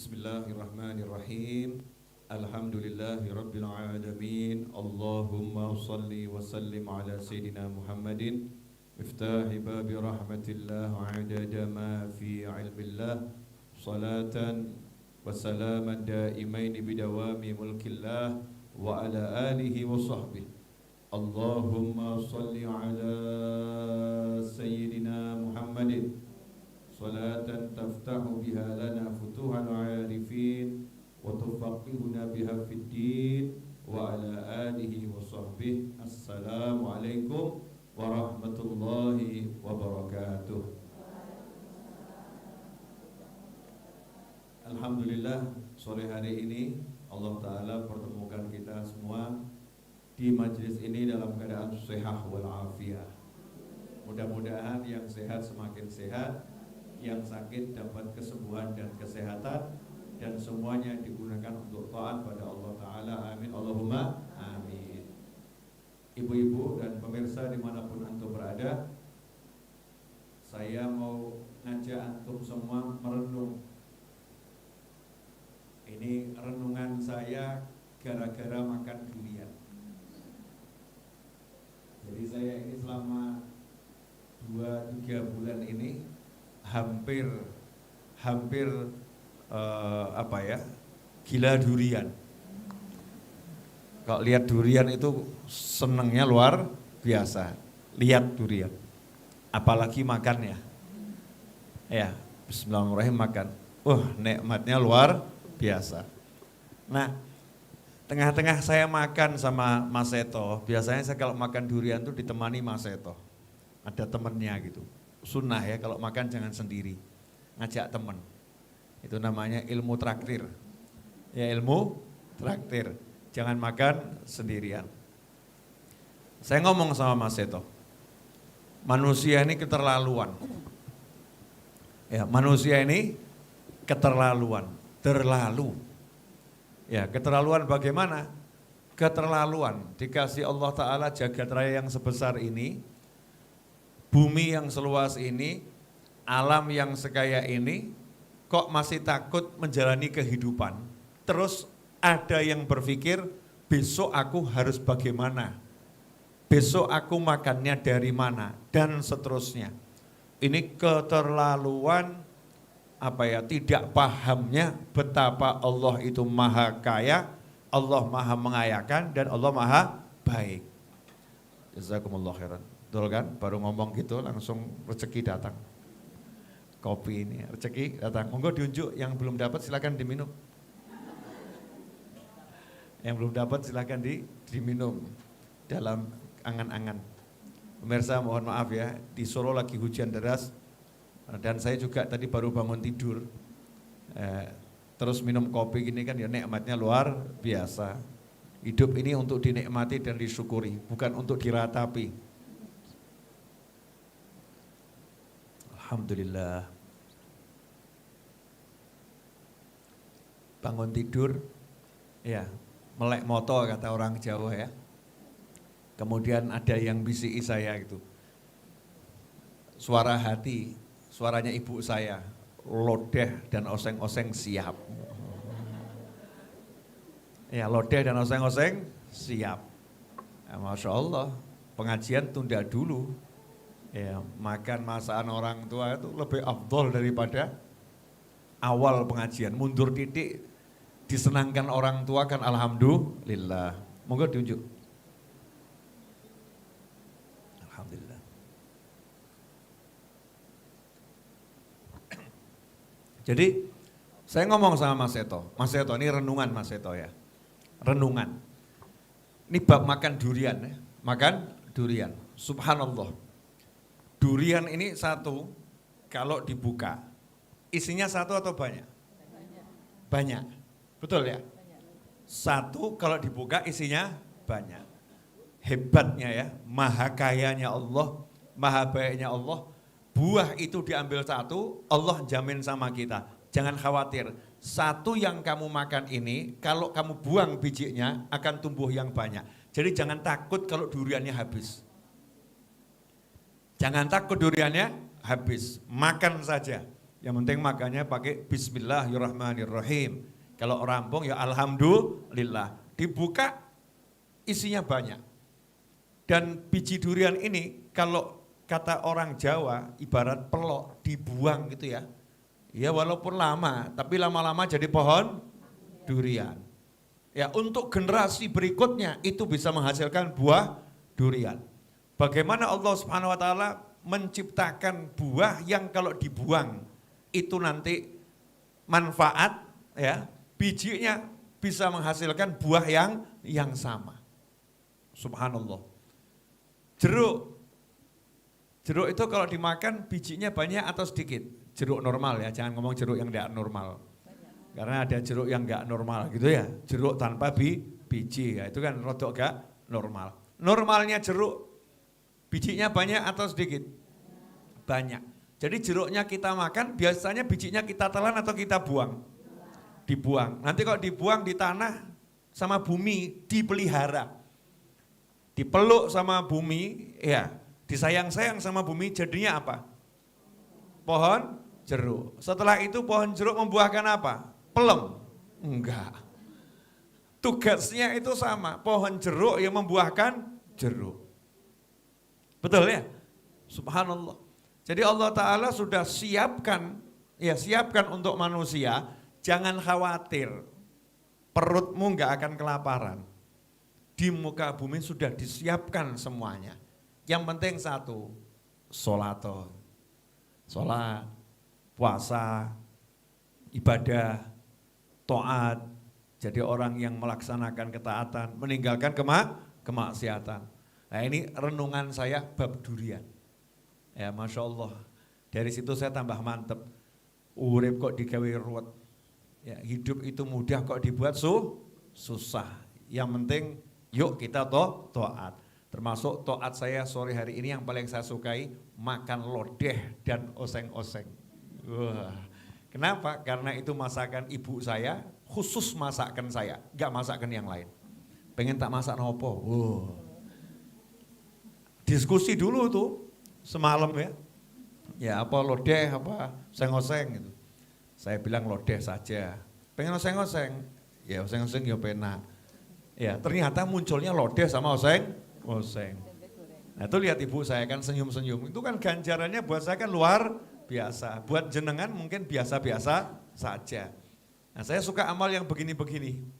Bismillahirrahmanirrahim. Alhamdulillahi rabbil alamin. Allahumma salli wa sallim ala sayyidina Muhammadin miftahi babi rahmatillah adada ma fi ilmillah salatan wa salaman daimain bidawami mulkillah wa ala alihi wa sahbihi. Allahumma salli ala sayyidina Muhammadin salatan taftahu biha lana futuhal arifin wa tufaqihuna biha fid din wa ala alihi wa sahbihi. Assalamu alaikum warahmatullahi wabarakatuh. Alhamdulillah, sore hari ini Allah Ta'ala pertemukan kita semua di majelis ini dalam keadaan sehat walafiat. Mudah-mudahan yang sehat semakin sehat, yang sakit dapat kesembuhan dan kesehatan, dan semuanya digunakan untuk taat pada Allah Ta'ala. Amin Allahumma amin. Ibu-ibu dan pemirsa dimanapun antum berada, saya mau ngajak antum semua merenung. Ini renungan saya gara-gara makan durian. Jadi saya ini selama 2-3 bulan ini hampir gila durian. Kalau lihat durian itu senengnya luar biasa. Lihat durian, apalagi makannya. Ya, bismillahirrahmanirrahim, makan. Nikmatnya luar biasa. Nah, tengah-tengah saya makan sama Mas Seto. Biasanya saya kalau makan durian tuh ditemani Mas Seto. Ada temennya gitu. Sunnah ya, kalau makan jangan sendiri, ngajak temen. Itu namanya ilmu traktir. Ya, ilmu traktir. Jangan makan sendirian. Saya ngomong sama Mas Seto, manusia ini keterlaluan. Ya, manusia ini keterlaluan, terlalu. Ya, keterlaluan bagaimana? Keterlaluan dikasih Allah Ta'ala jagat raya yang sebesar ini, bumi yang seluas ini, alam yang sekaya ini, kok masih takut menjalani kehidupan. Terus ada yang berpikir, besok aku harus bagaimana, besok aku makannya dari mana, dan seterusnya. Ini keterlaluan, tidak pahamnya betapa Allah itu maha kaya, Allah maha mengayakan, dan Allah maha baik. Jazakumullah khairan. Betul kan? Baru ngomong gitu langsung rezeki datang. Kopi ini, rezeki datang. Monggo diunjuk, yang belum dapat silakan diminum. Yang belum dapat silakan diminum dalam angan-angan. Pemirsa mohon maaf ya, di Solo lagi hujan deras dan saya juga tadi baru bangun tidur. Terus minum kopi gini kan ya nikmatnya luar biasa. Hidup ini untuk dinikmati dan disyukuri, bukan untuk diratapi. Alhamdulillah. Bangun tidur, ya melek moto kata orang Jawa ya. Kemudian ada yang bisiki saya gitu. Suara hati, suaranya ibu saya, lodeh dan oseng-oseng siap. Ya, lodeh dan oseng-oseng siap. Ya, Masya Allah, pengajian tunda dulu. Ya, makan masakan orang tua itu lebih afdol daripada awal pengajian. Mundur titik, disenangkan orang tua kan alhamdulillah. Monggo diunjuk. Alhamdulillah. Jadi saya ngomong sama Mas Seto ini renungan Mas Seto ya. Renungan. Ini bab makan durian ya. Makan durian. Subhanallah. Durian ini satu, kalau dibuka, isinya satu atau banyak? Banyak. Betul ya? Satu kalau dibuka isinya banyak. Hebatnya ya, maha kayanya Allah, maha baiknya Allah. Buah itu diambil satu, Allah jamin sama kita. Jangan khawatir, satu yang kamu makan ini, kalau kamu buang bijinya akan tumbuh yang banyak. Jadi jangan takut kalau duriannya habis. Jangan takut duriannya habis, makan saja. Yang penting makannya pakai Bismillahirrahmanirrahim. Kalau rampung ya Alhamdulillah. Dibuka isinya banyak. Dan biji durian ini kalau kata orang Jawa ibarat pelok dibuang gitu ya. Ya walaupun lama, tapi lama-lama jadi pohon durian. Ya untuk generasi berikutnya itu bisa menghasilkan buah durian. Bagaimana Allah Subhanahu wa taala menciptakan buah yang kalau dibuang itu nanti manfaat ya, bijinya bisa menghasilkan buah yang sama. Subhanallah. Jeruk itu kalau dimakan bijinya banyak atau sedikit? Jeruk normal ya, jangan ngomong jeruk yang tidak normal. Karena ada jeruk yang enggak normal gitu ya. Jeruk tanpa biji ya, itu kan rodok enggak normal. Normalnya jeruk bijinya banyak atau sedikit? Banyak. Jadi jeruknya kita makan, biasanya bijinya kita telan atau kita buang? Dibuang. Nanti kalau dibuang di tanah sama bumi dipelihara. Dipeluk sama bumi, ya, disayang-sayang sama bumi, jadinya apa? Pohon jeruk. Setelah itu pohon jeruk membuahkan apa? Pelem? Enggak. Tugasnya itu sama, pohon jeruk yang membuahkan jeruk. Betul ya? Subhanallah. Jadi Allah Ta'ala sudah siapkan untuk manusia, jangan khawatir, perutmu enggak akan kelaparan. Di muka bumi sudah disiapkan semuanya. Yang penting satu, sholat, puasa, ibadah, taat. Jadi orang yang melaksanakan ketaatan, meninggalkan kemaksiatan. Nah ini renungan saya bab durian. Ya Masya Allah, dari situ saya tambah mantep. Urip kok digawe ruwet. Ya, hidup itu mudah kok dibuat susah. Yang penting yuk kita taat. Termasuk taat saya sore hari ini yang paling saya sukai, makan lodeh dan oseng-oseng. Wah, kenapa? Karena itu masakan ibu saya, khusus masakan saya, gak masakan yang lain. Pengen tak masak nopo. Diskusi dulu tuh. Semalam ya, ya apa lodeh apa oseng-oseng gitu. Saya bilang lodeh saja. Pengen oseng-oseng, ya oseng-oseng ya penak. Ya ternyata munculnya lodeh sama oseng. Nah itu lihat ibu saya kan senyum-senyum. Itu kan ganjarannya buat saya kan luar biasa. Buat jenengan mungkin biasa-biasa saja. Nah saya suka amal yang begini-begini.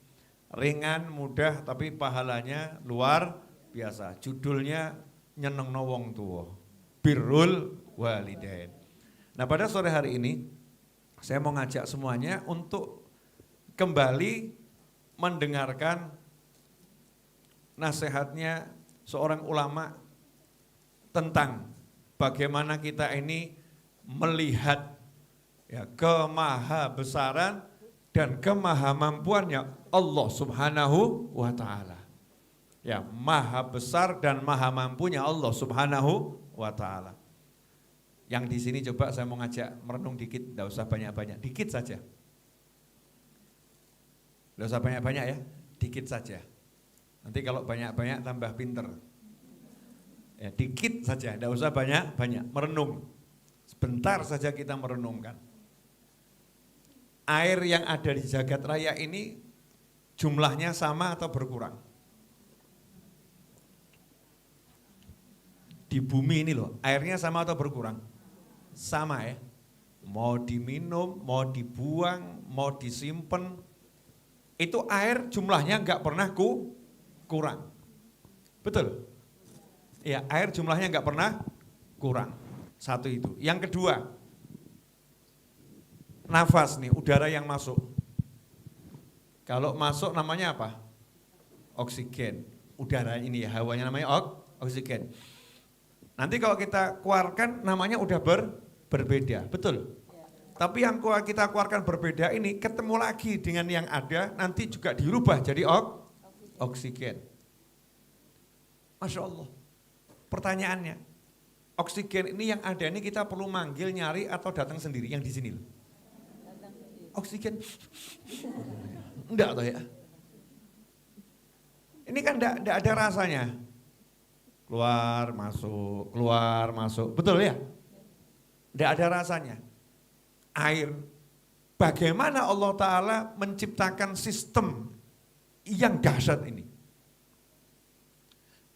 Ringan, mudah tapi pahalanya luar biasa. Judulnya nyenengno wong tuwa. Birrul walidain. Nah pada sore hari ini saya mau ngajak semuanya untuk kembali mendengarkan nasihatnya seorang ulama tentang bagaimana kita ini melihat ya, kemahabesaran dan kemahamampuannya Allah Subhanahu wa taala. Ya, maha besar dan maha mampunya Allah Subhanahu wa ta'ala. Yang di sini coba saya mau ngajak merenung dikit, enggak usah banyak-banyak, dikit saja. Enggak usah banyak-banyak ya, dikit saja. Nanti kalau banyak-banyak tambah pinter. Ya, dikit saja, enggak usah banyak-banyak, merenung. Sebentar saja kita merenungkan. Air yang ada di jagat raya ini jumlahnya sama atau berkurang? Di bumi ini loh, airnya sama atau berkurang? Sama ya. Mau diminum, mau dibuang, mau disimpan, itu air jumlahnya nggak pernah kurang. Betul? Ya, air jumlahnya nggak pernah kurang. Satu itu. Yang kedua, nafas nih, udara yang masuk. Kalau masuk namanya apa? Oksigen. Udara ini ya, hawanya namanya oksigen. Nanti kalau kita keluarkan namanya udah berbeda, betul? Ya. Tapi yang kita keluarkan berbeda ini ketemu lagi dengan yang ada, nanti juga dirubah jadi oksigen. Masya Allah. Pertanyaannya, oksigen ini yang ada ini kita perlu manggil, nyari atau datang sendiri yang di sini loh? Oksigen, enggak toh ya? Ini kan enggak ada rasanya. Keluar masuk, betul ya? Tidak ada rasanya. air. Bagaimana Allah Ta'ala menciptakan sistem yang dahsyat ini.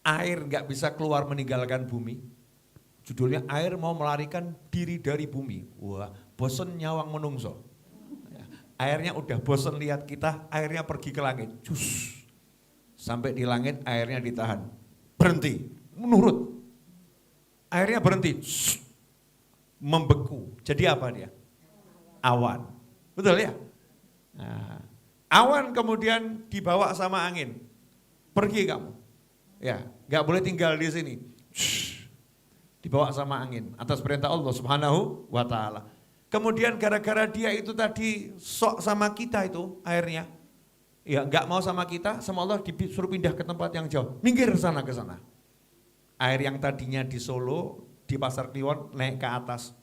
Air nggak bisa keluar meninggalkan bumi. Judulnya air mau melarikan diri dari bumi. Wah, bosen nyawang menungso. Airnya udah bosen lihat kita, airnya pergi ke langit. Cus. Sampai di langit airnya ditahan. Berhenti, menurut. Airnya berhenti. Membeku. Jadi apa dia? Awan. Betul ya? Nah, awan kemudian dibawa sama angin. Pergi kamu. Ya, nggak boleh tinggal di sini. Dibawa sama angin atas perintah Allah Subhanahu wa taala. Kemudian gara-gara dia itu tadi sok sama kita itu airnya. Ya, nggak mau sama kita, sama Allah disuruh pindah ke tempat yang jauh. Minggir sana ke sana. Air yang tadinya di Solo, di Pasar Kliwon naik ke atas.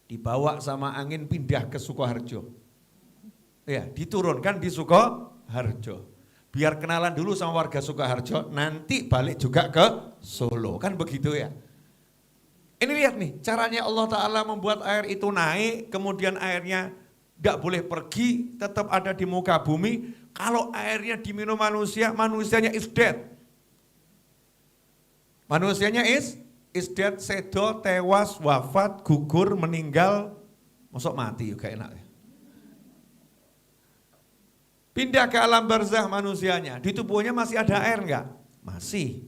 Dibawa sama angin pindah ke Sukoharjo. Ya, diturunkan di Sukoharjo. Biar kenalan dulu sama warga Sukoharjo, nanti balik juga ke Solo. Kan begitu ya. Ini lihat nih, caranya Allah Ta'ala membuat air itu naik, kemudian airnya tidak boleh pergi, tetap ada di muka bumi. Kalau airnya diminum manusia, manusianya is dead. Manusianya is dead, sedo, tewas, wafat, gugur, meninggal, masuk mati juga enak ya. Pindah ke alam barzah manusianya, di tubuhnya masih ada air enggak? Masih.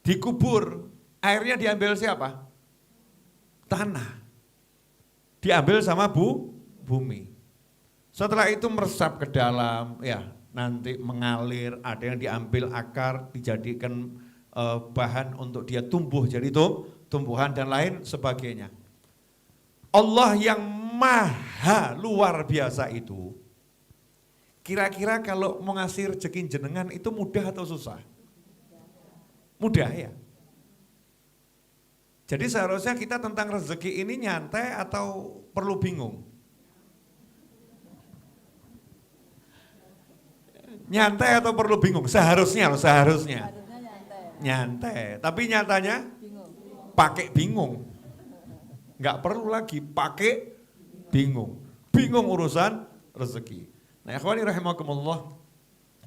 Dikubur, airnya diambil siapa? Tanah. Diambil sama bumi. Setelah itu meresap ke dalam, ya nanti mengalir, ada yang diambil akar, dijadikan bahan untuk dia tumbuh jadi tumbuhan dan lain sebagainya. Allah yang maha luar biasa itu, kira-kira kalau mau ngasih rezeki jenengan itu mudah atau susah? Mudah ya. Jadi seharusnya kita tentang rezeki ini nyantai atau perlu bingung? Nyantai atau perlu bingung? Seharusnya. Nyantai. Tapi nyatanya pakai bingung. Nggak perlu lagi pakai bingung. Bingung urusan rezeki. Nah, ikhwani rahimakumullah,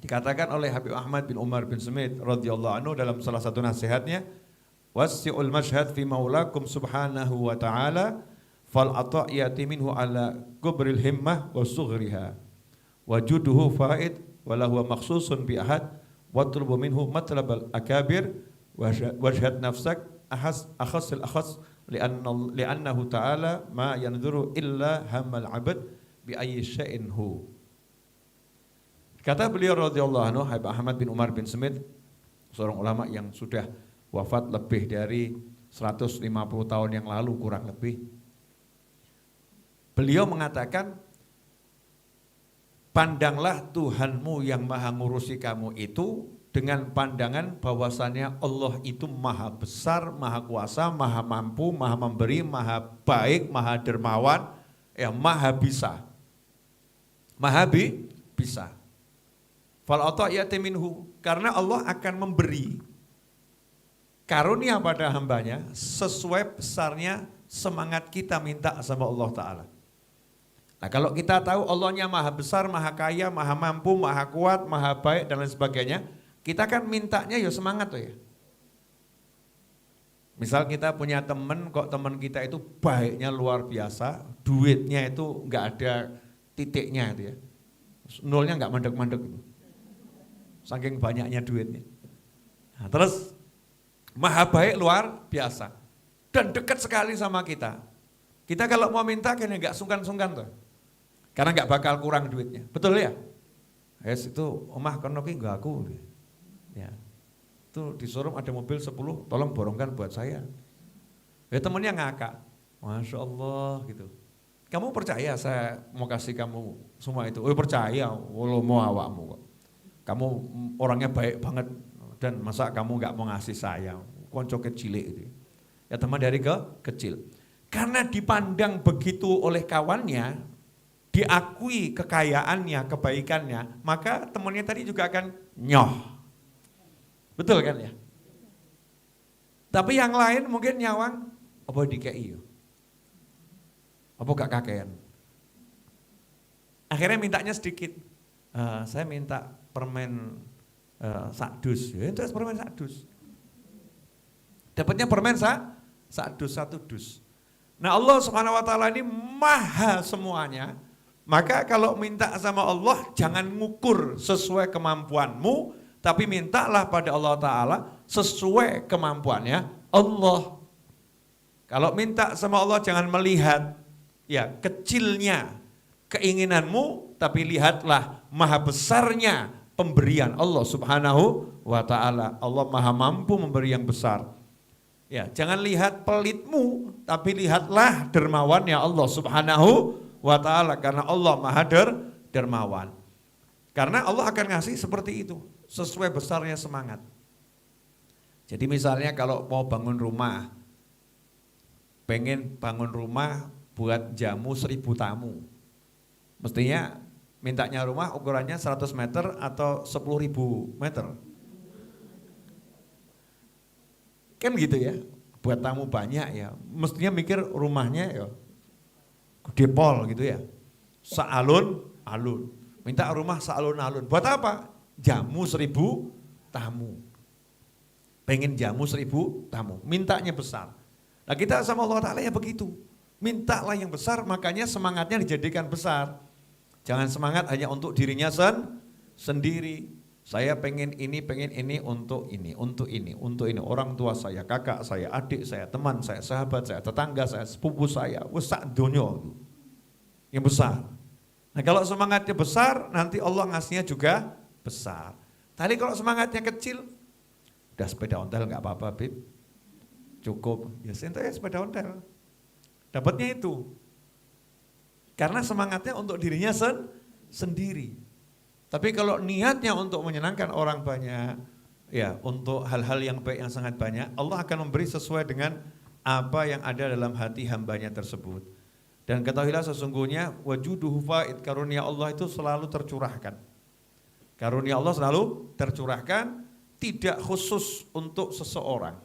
dikatakan oleh Habib Ahmad bin Umar bin Smith radhiyallahu anhu dalam salah satu nasihatnya, wasi'ul mashhad fi maulakum subhanahu wa ta'ala fal ata'iyati minhu ala gubril himmah wa sughriha wajuduhu faid wala huwa makhsusun bi ahad watlubu minhu matlabal akabir wajhad nafsak akhasil akhas li'annahu ta'ala ma yanzuru illa hammal abad bi ayyi syai'in hu. Kata beliau radhiyallahu anhu, Habib Ahmad bin Umar bin Smith, seorang ulama yang sudah wafat lebih dari 150 tahun yang lalu kurang lebih. Beliau mengatakan, pandanglah Tuhanmu yang maha ngurusi kamu itu dengan pandangan bahwasannya Allah itu maha besar, maha kuasa, maha mampu, maha memberi, maha baik, maha dermawan, ya maha bisa. Maha bisa. Fal ata'iyati minhu, karena Allah akan memberi karunia pada hambanya sesuai besarnya semangat kita minta sama Allah Ta'ala. Nah, kalau kita tahu Allahnya maha besar, maha kaya, maha mampu, maha kuat, maha baik dan lain sebagainya, kita kan mintanya ya semangat tuh ya. Misal kita punya teman, kok teman kita itu baiknya luar biasa, duitnya itu nggak ada titiknya itu ya, nolnya nggak mandek-mandek itu, saking banyaknya duitnya. Nah, terus maha baik luar biasa dan dekat sekali sama kita. Kita kalau mau minta kayaknya nggak sungkan-sungkan tuh, karena nggak bakal kurang duitnya, betul ya? Yes, itu omah kono ki nggak aku, ya. Itu di showroom ada mobil 10, tolong borongkan buat saya. Ya temennya ngakak, Masya Allah gitu. Kamu percaya saya mau kasih kamu semua itu? Oh percaya, walau mau awakmu kok. Kamu orangnya baik banget dan masa kamu nggak mau ngasih saya, konco kecil itu. Ya teman dari kecil. Karena dipandang begitu oleh kawannya, diakui kekayaannya, kebaikannya, maka temannya tadi juga akan nyoh. Betul kan ya? Tapi yang lain mungkin nyawang, apa dikei yo? Apa gak kakean? Akhirnya mintanya sedikit. Saya minta permen sak dus. Ya, terus permen sak dus. Dapatnya permen sak dus, 1 dus. Nah Allah Subhanahu wa ta'ala ini maha semuanya. Maka kalau minta sama Allah jangan ngukur sesuai kemampuanmu, tapi mintalah pada Allah Ta'ala sesuai kemampuannya Allah. Kalau minta sama Allah jangan melihat ya kecilnya keinginanmu, tapi lihatlah maha besarnya pemberian Allah Subhanahu wa ta'ala. Allah maha mampu memberi yang besar. Ya, jangan lihat pelitmu, tapi lihatlah dermawannya Allah Subhanahu wa ta'ala, karena Allah maha dermawan. Karena Allah akan ngasih seperti itu, sesuai besarnya semangat. Jadi misalnya kalau mau bangun rumah, pengen bangun rumah buat jamu 1000 tamu. Mestinya mintanya rumah ukurannya 100 meter atau 10.000 meter. Kan gitu ya, buat tamu banyak ya. Mestinya mikir rumahnya ya gede pol gitu ya. Sealun-alun. Minta rumah sealun-alun. Buat apa? Jamu 1000 tamu. Pengen jamu 1000 tamu. Mintanya besar. Nah kita sama Allah Ta'ala ya begitu. Mintalah yang besar, makanya semangatnya dijadikan besar. Jangan semangat hanya untuk dirinya sendiri. Saya pengen ini untuk ini, untuk ini, untuk ini. Orang tua saya, kakak saya, adik saya, teman saya, sahabat saya, tetangga saya, sepupu saya. Sak dunia yang besar. Nah kalau semangatnya besar, nanti Allah ngasihnya juga besar. Tadi kalau semangatnya kecil, udah sepeda ontel nggak apa-apa, Bib. Cukup, ya sentai sepeda ontel. Dapatnya itu. Karena semangatnya untuk dirinya sendiri. Tapi kalau niatnya untuk menyenangkan orang banyak, ya untuk hal-hal yang baik yang sangat banyak, Allah akan memberi sesuai dengan apa yang ada dalam hati hambanya tersebut. Dan ketahuilah sesungguhnya wajuduhu faid, karunia Allah itu selalu tercurahkan. Karunia Allah selalu tercurahkan, tidak khusus untuk seseorang.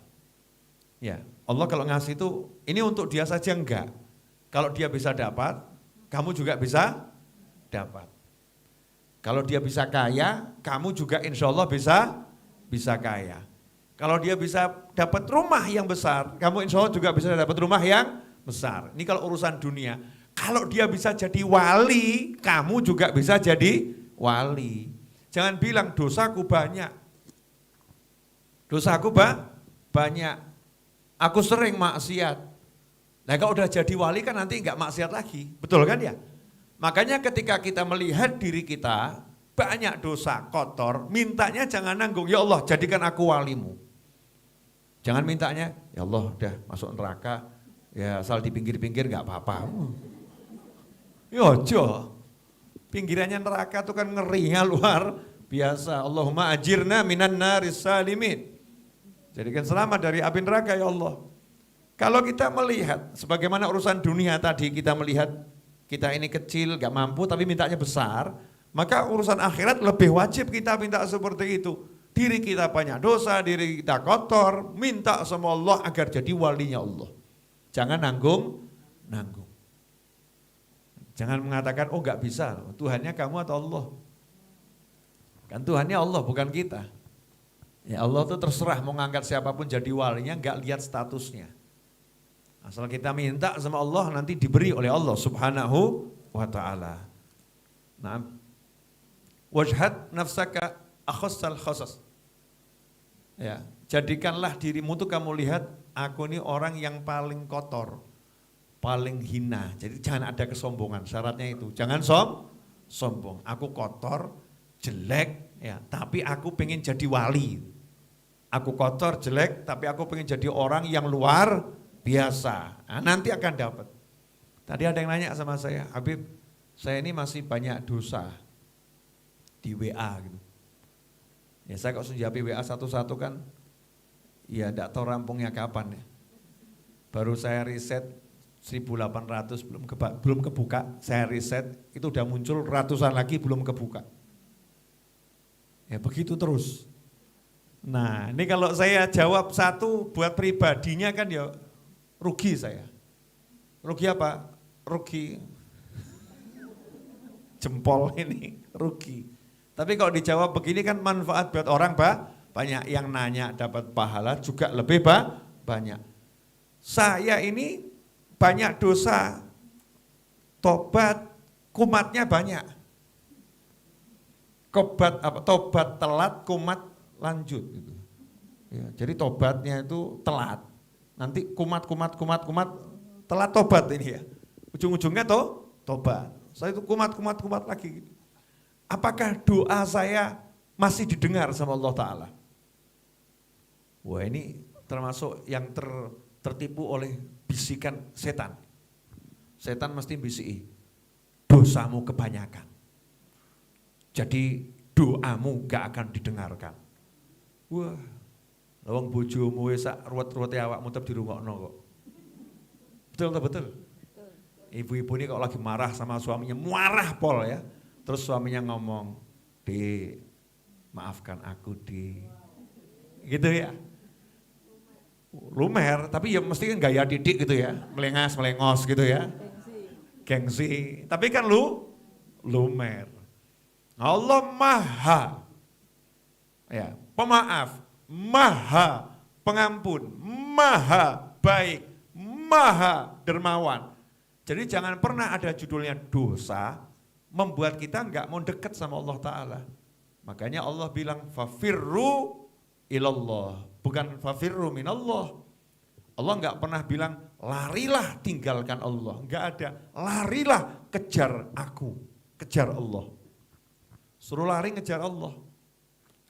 Ya, Allah kalau ngasih itu ini untuk dia saja enggak. Kalau dia bisa dapat, kamu juga bisa dapat. Kalau dia bisa kaya, kamu juga insya Allah bisa kaya. Kalau dia bisa dapat rumah yang besar, kamu insya Allah juga bisa dapat rumah yang besar. Ini kalau urusan dunia. Kalau dia bisa jadi wali, kamu juga bisa jadi wali. Jangan bilang dosaku banyak. Dosaku banyak. Aku sering maksiat. Nah kalau udah jadi wali kan nanti enggak maksiat lagi. Betul kan ya? Makanya ketika kita melihat diri kita banyak dosa, kotor, mintanya jangan nanggung, ya Allah jadikan aku walimu. Jangan mintanya, ya Allah udah masuk neraka, ya asal di pinggir-pinggir enggak apa-apa. Yojo, pinggirannya neraka itu kan ngerinya luar biasa. Allahumma ajirna minan naris salimin. Jadikan selamat dari api neraka ya Allah. Kalau kita melihat, sebagaimana urusan dunia tadi kita melihat, kita ini kecil, gak mampu tapi mintanya besar, maka urusan akhirat lebih wajib kita minta seperti itu. Diri kita banyak dosa, diri kita kotor, minta sama Allah agar jadi walinya Allah. Jangan nanggung. Jangan mengatakan, oh gak bisa, Tuhannya kamu atau Allah. Kan Tuhannya Allah, bukan kita. Ya Allah itu terserah mau ngangkat siapapun jadi walinya, gak lihat statusnya. Asal kita minta sama Allah nanti diberi oleh Allah Subhanahu wa ta'ala. Nah, wajhad nafsaka akhassal khasas. Ya, jadikanlah dirimu tuh kamu lihat aku ini orang yang paling kotor, paling hina. Jadi jangan ada kesombongan, syaratnya itu. Jangan sombong. Aku kotor, jelek, ya, tapi aku pengen jadi wali. Aku kotor, jelek, tapi aku pengen jadi orang yang luar biasa. Nah, nanti akan dapat. Tadi ada yang nanya sama saya, Habib, saya ini masih banyak dosa di WA gitu. Ya saya kalau jawab WA satu-satu kan, ya enggak tahu rampungnya kapan ya. Baru saya riset 1800 belum kebuka, saya riset itu udah muncul ratusan lagi belum kebuka. Ya begitu terus. Nah ini kalau saya jawab satu buat pribadinya kan ya rugi saya. Rugi apa? rugi. Jempol ini rugi. Tapi kalau dijawab begini kan manfaat buat orang banyak. Yang nanya dapat pahala juga lebih banyak. Saya ini banyak dosa, tobat, kumatnya banyak. Tobat telat, kumat lanjut. Gitu. Ya, jadi tobatnya itu telat. Nanti kumat, telat tobat ini ya. Ujung-ujungnya tobat. Saya itu kumat lagi. Gitu. Apakah doa saya masih didengar sama Allah Ta'ala? Wah ini termasuk yang tertipu oleh bisikan setan. Setan mesti bisiki, dosamu kebanyakan. Jadi doamu gak akan didengarkan. Wah, lawang bojomu sak ruwet-ruwete awakmu tetep dirungokno kok. Betul. Ibu-ibu ini kalau lagi marah sama suaminya, marah pol ya. Terus suaminya ngomong, "Dek, maafkan aku, Dek." Gitu ya. Lumer, tapi ya mesti kan gaya didik gitu ya. Melengos gitu ya. Gengsi. Tapi kan lumer. Allah maha ya, pemaaf, maha pengampun, maha baik, maha dermawan. Jadi jangan pernah ada judulnya dosa membuat kita enggak mau dekat sama Allah Ta'ala. Makanya Allah bilang fafirru ilallah, bukan fafirru minallah. Allah enggak pernah bilang larilah tinggalkan Allah, enggak ada. Larilah kejar aku, kejar Allah. Suruh lari ngejar Allah.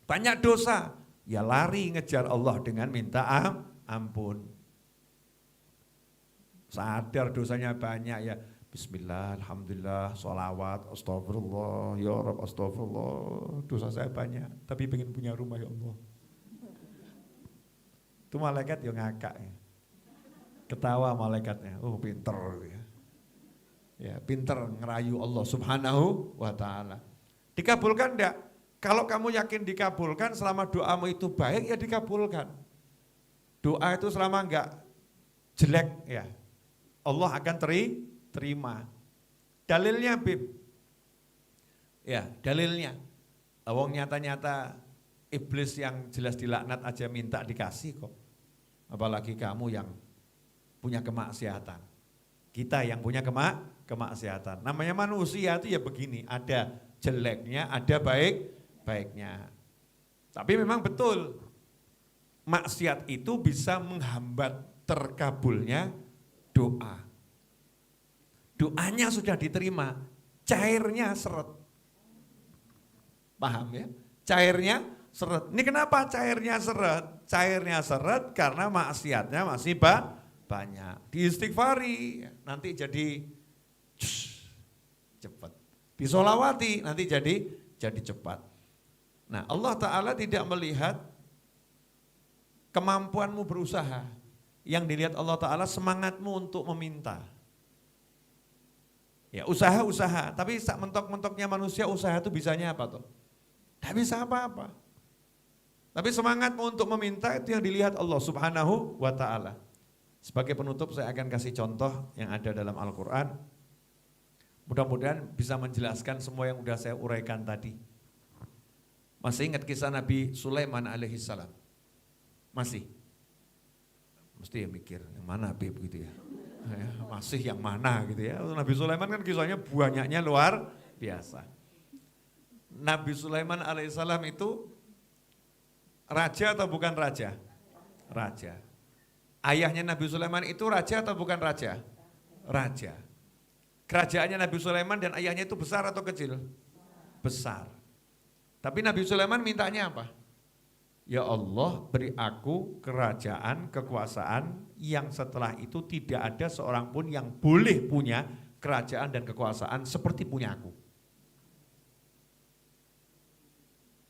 Banyak dosa, ya lari ngejar Allah dengan minta ampun. Sadar dosanya banyak ya. Bismillah, alhamdulillah, sholawat, astagfirullah, ya Rabb, astagfirullah. Dosa saya banyak, tapi pengen punya rumah ya Allah. Itu malaikat ya ngakak ya. Ketawa malaikatnya, oh pinter ya. Ya pinter ngerayu Allah subhanahu wa ta'ala. Dikabulkan enggak? Kalau kamu yakin dikabulkan selama doamu itu baik ya dikabulkan. Doa itu selama enggak jelek ya Allah akan terima. Dalilnya Bib. Ya dalilnya. Wong nyata-nyata iblis yang jelas dilaknat aja minta dikasih kok. Apalagi kamu yang punya kemaksiatan. Kita yang punya kemaksiatan. Namanya manusia itu ya begini, ada jeleknya, ada baiknya. Tapi memang betul, maksiat itu bisa menghambat terkabulnya doa. Doanya sudah diterima, cairnya seret. Paham ya? Cairnya seret. Ini kenapa cairnya seret? Cairnya seret karena maksiatnya masih banyak. Diistighfari, nanti jadi cepat. Disolawati, nanti jadi cepat. Nah Allah Ta'ala tidak melihat kemampuanmu berusaha. Yang dilihat Allah Ta'ala semangatmu untuk meminta. Ya usaha, tapi sak mentok-mentoknya manusia usaha itu bisanya apa tuh? Tidak bisa apa-apa. Tapi semangatmu untuk meminta itu yang dilihat Allah Subhanahu wa Ta'ala. Sebagai penutup saya akan kasih contoh yang ada dalam Al-Quran. Mudah-mudahan bisa menjelaskan semua yang sudah saya uraikan tadi. Masih ingat kisah Nabi Sulaiman alaihissalam? Masih? Mesti ya mikir, yang mana Bib gitu ya. Masih yang mana gitu ya. Nabi Sulaiman kan kisahnya banyaknya luar biasa. Nabi Sulaiman alaihissalam itu raja atau bukan raja? Raja. Ayahnya Nabi Sulaiman itu raja atau bukan raja? Raja. Kerajaannya Nabi Sulaiman dan ayahnya itu besar atau kecil? Besar. Tapi Nabi Sulaiman mintanya apa? Ya Allah beri aku kerajaan, kekuasaan yang setelah itu tidak ada seorang pun yang boleh punya kerajaan dan kekuasaan seperti punya aku.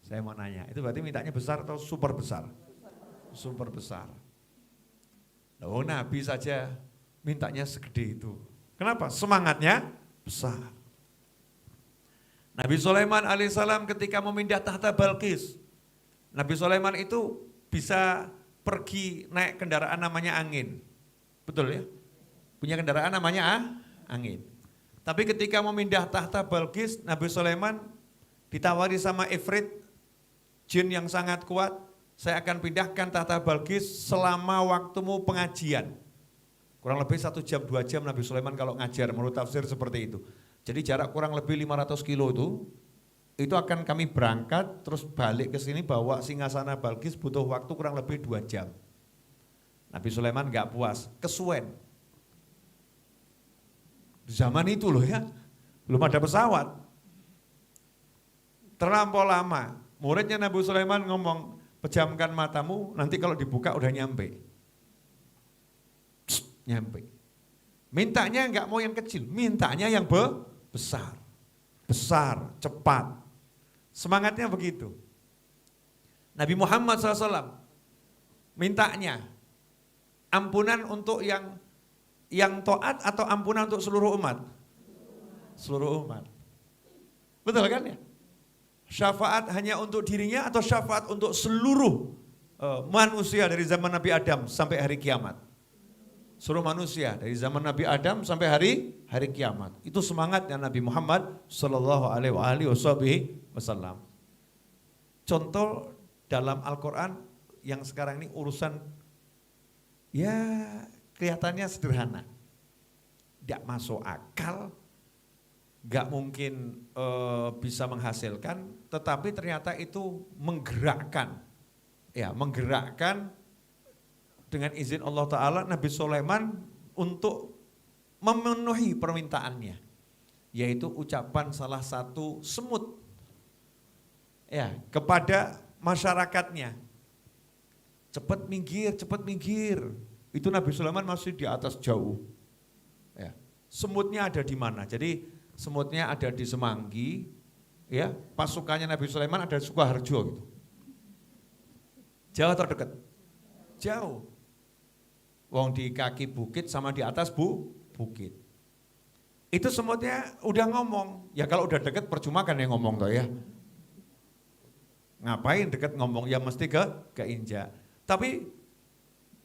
Saya mau nanya, itu berarti mintanya besar atau super besar? Super besar. Oh Nabi saja mintanya segede itu. Kenapa? Semangatnya besar. Nabi Sulaiman alaihissalam ketika memindah tahta Balqis, Nabi Sulaiman itu bisa pergi naik kendaraan namanya angin. Betul ya? Punya kendaraan namanya angin. Tapi ketika memindah tahta Balqis, Nabi Sulaiman ditawari sama Ifrit, jin yang sangat kuat, saya akan pindahkan tahta Balqis selama waktumu pengajian. Kurang lebih 1 jam 2 jam Nabi Sulaiman kalau ngajar, menurut tafsir seperti itu. Jadi jarak kurang lebih 500 kilo itu akan kami berangkat terus balik ke sini bawa singgasana Balqis butuh waktu kurang lebih 2 jam. Nabi Sulaiman nggak puas, kesuwen. Zaman itu loh ya, belum ada pesawat. Terlampau lama. Muridnya Nabi Sulaiman ngomong, pejamkan matamu, nanti kalau dibuka udah nyampe. Nyampe. Mintanya nggak mau yang kecil, mintanya yang besar. Besar, cepat. Semangatnya begitu. Nabi Muhammad SAW mintanya ampunan untuk yang taat atau ampunan untuk seluruh umat? Seluruh umat. Betul kan ya? Syafaat hanya untuk dirinya atau syafaat untuk seluruh manusia dari zaman Nabi Adam sampai hari kiamat? Seluruh manusia dari zaman Nabi Adam sampai hari kiamat. Itu semangatnya Nabi Muhammad sallallahu alaihi wasallam. Contoh dalam Al-Qur'an yang sekarang ini urusan ya kelihatannya sederhana, tidak masuk akal, gak mungkin bisa menghasilkan, tetapi ternyata itu menggerakkan dengan izin Allah Ta'ala Nabi Sulaiman untuk memenuhi permintaannya, yaitu ucapan salah satu semut kepada masyarakatnya, cepat minggir. Itu Nabi Sulaiman masih di atas jauh. Ya. Semutnya ada di mana? Jadi semutnya ada di Semanggi, ya. Pasukannya Nabi Sulaiman ada di Sukoharjo gitu. Jauh atau dekat? Jauh. Wong di kaki bukit sama di atas bukit. Itu semutnya udah ngomong. Ya kalau udah dekat percuma kan yang ngomong toh ya. Ngapain dekat ngomong? Ya mesti keinjak. Tapi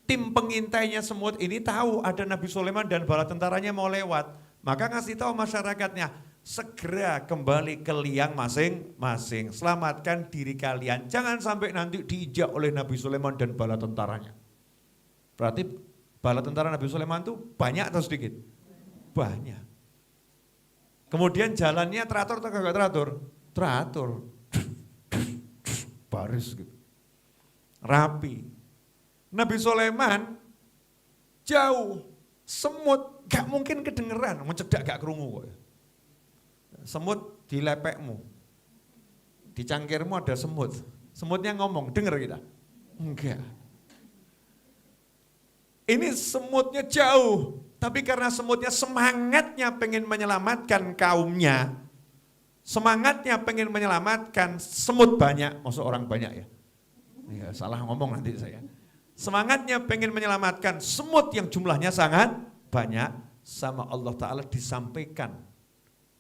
tim pengintainya semut ini tahu ada Nabi Sulaiman dan bala tentaranya mau lewat. Maka ngasih tahu masyarakatnya, segera kembali ke liang masing-masing. Selamatkan diri kalian. Jangan sampai nanti diinjak oleh Nabi Sulaiman dan bala tentaranya. Berarti bala tentara Nabi Sulaiman itu banyak atau sedikit? Banyak. Kemudian jalannya teratur atau kagak teratur? Teratur. Baris gitu. Rapi. Nabi Sulaiman jauh, semut gak mungkin kedengeran, mencedak gak kerungu kok. Semut di lepekmu, di cangkirmu ada semut, semutnya ngomong, denger kita? Enggak. Ini semutnya jauh, tapi karena semutnya semangatnya pengen menyelamatkan kaumnya, semangatnya pengen menyelamatkan semut banyak, maksud orang banyak ya? Ya salah ngomong nanti saya. Semangatnya pengen menyelamatkan semut yang jumlahnya sangat banyak, sama Allah Ta'ala disampaikan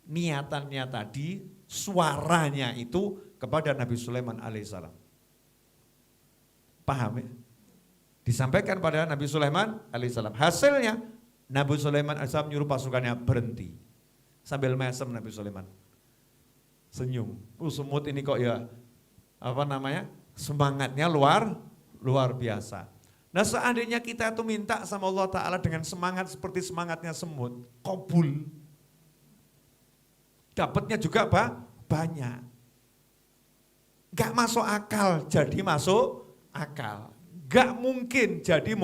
niatannya tadi, suaranya itu kepada Nabi Sulaiman alaihissalam. Paham ya? Disampaikan pada Nabi Sulaiman alaihissalam. Hasilnya Nabi Sulaiman alaihissalam nyuruh pasukannya berhenti. Sambil mesem Nabi Sulaiman. Senyum. Semut ini kok ya semangatnya luar biasa. Nah seandainya kita tuh minta sama Allah Ta'ala dengan semangat seperti semangatnya semut, qabul. Dapatnya juga banyak. Gak masuk akal jadi masuk akal. Gak mungkin jadi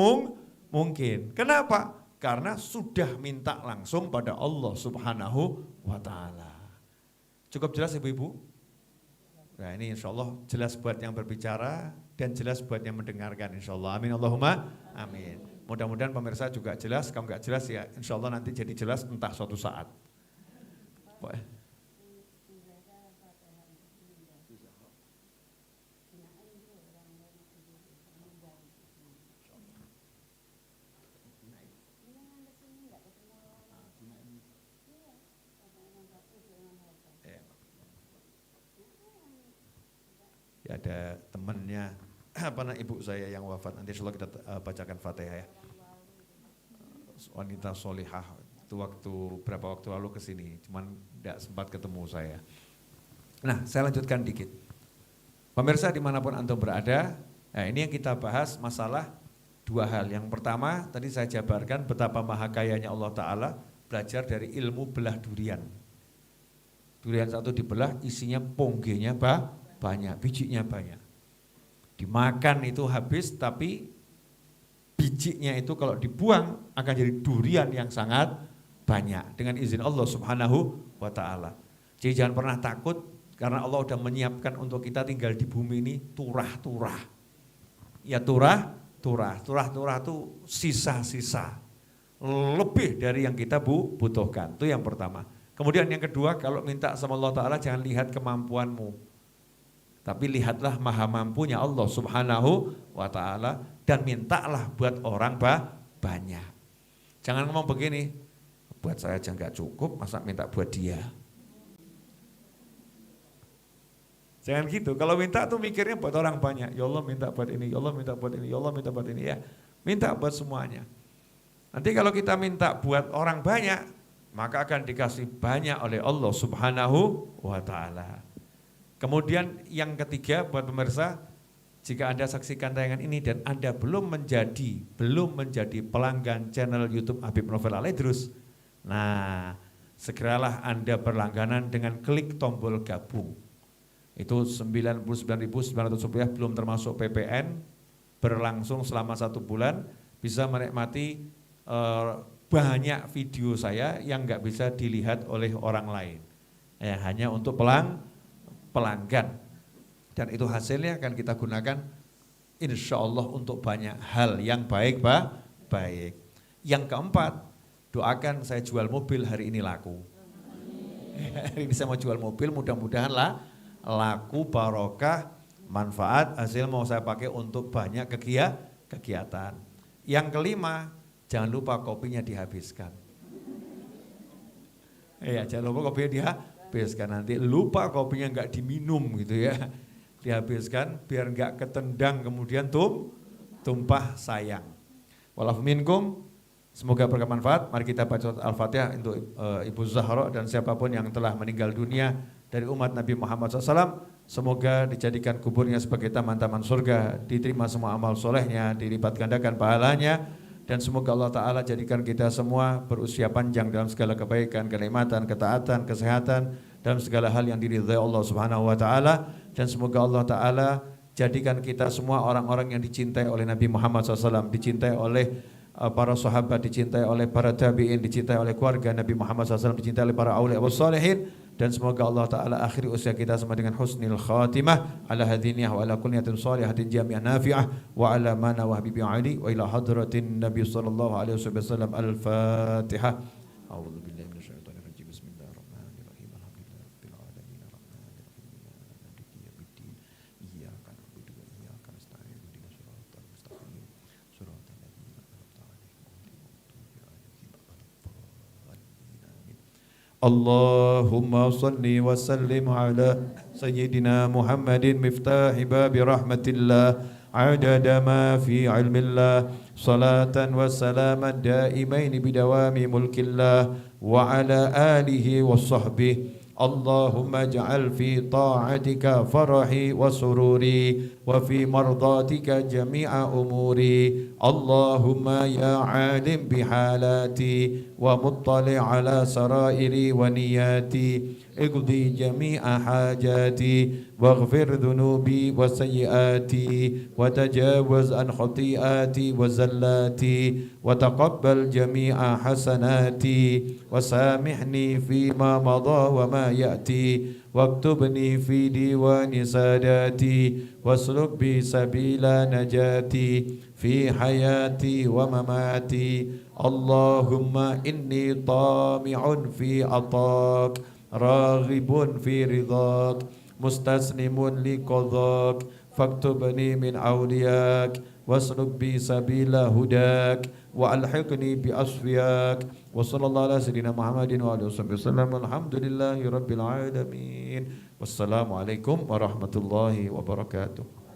mungkin. Kenapa? Karena sudah minta langsung pada Allah Subhanahu wa Ta'ala. Cukup jelas Ibu-ibu? Nah ini insya Allah jelas buat yang berbicara dan jelas buat yang mendengarkan insya Allah. Amin Allahumma amin. Mudah-mudahan pemirsa juga jelas, kalau nggak jelas ya insya Allah nanti jadi jelas entah suatu saat. Ya, ada temannya ibu saya yang wafat, nanti insya Allah kita bacakan Fatihah ya. Wanita solihah berapa waktu lalu ke sini, cuman tidak sempat ketemu saya. Nah, saya lanjutkan dikit. Pemirsa dimanapun antum berada, nah ini yang kita bahas masalah dua hal. Yang pertama, tadi saya jabarkan betapa maha kayanya Allah Ta'ala, belajar dari ilmu belah durian. Durian satu dibelah, isinya ponggenya banyak, bijinya banyak. Dimakan itu habis, tapi bijinya itu kalau dibuang akan jadi durian yang sangat banyak dengan izin Allah Subhanahu wa Ta'ala. Jadi jangan pernah takut karena Allah sudah menyiapkan untuk kita tinggal di bumi ini turah-turah. Ya turah-turah itu sisa-sisa lebih dari yang kita butuhkan. Itu yang pertama. Kemudian yang kedua, kalau minta sama Allah Ta'ala jangan lihat kemampuanmu, tapi lihatlah maha mampunya Allah Subhanahu wa Ta'ala dan mintalah buat orang banyak. Jangan ngomong begini, buat saya aja nggak cukup, masa minta buat dia. Jangan gitu, kalau minta tuh mikirnya buat orang banyak. Ya Allah minta buat ini, ya Allah minta buat ini, ya Allah minta buat ini. Ya, minta buat semuanya. Nanti kalau kita minta buat orang banyak, maka akan dikasih banyak oleh Allah Subhanahu wa Ta'ala. Kemudian yang ketiga buat pemirsa, jika Anda saksikan tayangan ini dan Anda belum menjadi pelanggan channel YouTube Habib Novel Al-Idrus, nah segeralah Anda berlangganan dengan klik tombol gabung. Itu Rp99.900 belum termasuk PPN, berlangsung selama 1 bulan, bisa menikmati banyak video saya yang nggak bisa dilihat oleh orang lain. Ya, hanya untuk pelanggan, dan itu hasilnya akan kita gunakan insya Allah untuk banyak hal yang baik. Yang keempat, doakan saya jual mobil hari ini laku. Hari ini saya mau jual mobil, mudah-mudahan laku, barokah, manfaat, hasil mau saya pakai untuk banyak kegiatan. Yang kelima, jangan lupa kopinya dihabiskan. Jangan lupa kopinya dihabiskan, nanti lupa kopinya nggak diminum gitu ya, dihabiskan biar nggak ketendang kemudian tumpah sayang. Walafu minkum, semoga bermanfaat. Mari kita baca Al-Fatihah untuk Ibu Zahra dan siapapun yang telah meninggal dunia dari umat Nabi Muhammad SAW. Semoga dijadikan kuburnya sebagai taman-taman surga, diterima semua amal solehnya, dilipat gandakan pahalanya. Dan semoga Allah Ta'ala jadikan kita semua berusia panjang dalam segala kebaikan, kenikmatan, ketaatan, kesehatan, dalam segala hal yang diridhai Allah Subhanahu wa Ta'ala. Dan semoga Allah Ta'ala jadikan kita semua orang-orang yang dicintai oleh Nabi Muhammad SAW, dicintai oleh para sahabat, dicintai oleh para tabi'in, dicintai oleh keluarga Nabi Muhammad SAW, dicintai oleh para awliya wa salihin. Dan semoga Allah Ta'ala akhiri usia kita sama dengan husnil khatimah ala hadiniyah wa ala kulniyatin salihatin jami'ah nafi'ah wa ala mana wa habibi ali wa ila hadratin Nabi sallallahu alaihi wasallam. Al-Fatihah. A'udzu billahi minasyaitonir rajim. Bismillahirrahmanirrahim. Alhamdulillahi rabbil alamin arrahmanir rahim maliki yaumiddin. Iyyaka na'budu wa iyyaka nasta'in. Ihdinas siratal mustaqim. Siratal ladzina an'amta 'alaihim ghairil maghdubi 'alaihim waladdallin. Allahumma salli wa sallim ala sayyidina Muhammadin miftahi babi rahmatillah adada ma fi ilmillah salatan wa salaman daimain bidawami mulkillah wa ala alihi wa sahbihi. Allahumma ja'al fi ta'atika farahi wa sururi wa fi mardatika jami'a umuri. Allahumma ya alim bihalati wa muttali ala sarairi wa niyati اقضي جميع حاجاتي واغفر ذنوبي وسيئاتي وتجاوز عن خطيئاتي وزلاتي وتقبل جميع حسناتي وسامحني فيما مضى وما يأتي واكتبني في ديوان ساداتي واسلك بي سبيل نجاتي في حياتي ومماتي. اللهم إني طامع في عطاك راغب في رضاك مستسلم لقضاك فاكتبني من أولياك واسلك بي سبيل هداك وألحقني بأصفياك. وصلى الله على سيدنا محمد وعلى آله وسلم. الحمد لله رب العالمين. والسلام عليكم ورحمة الله وبركاته.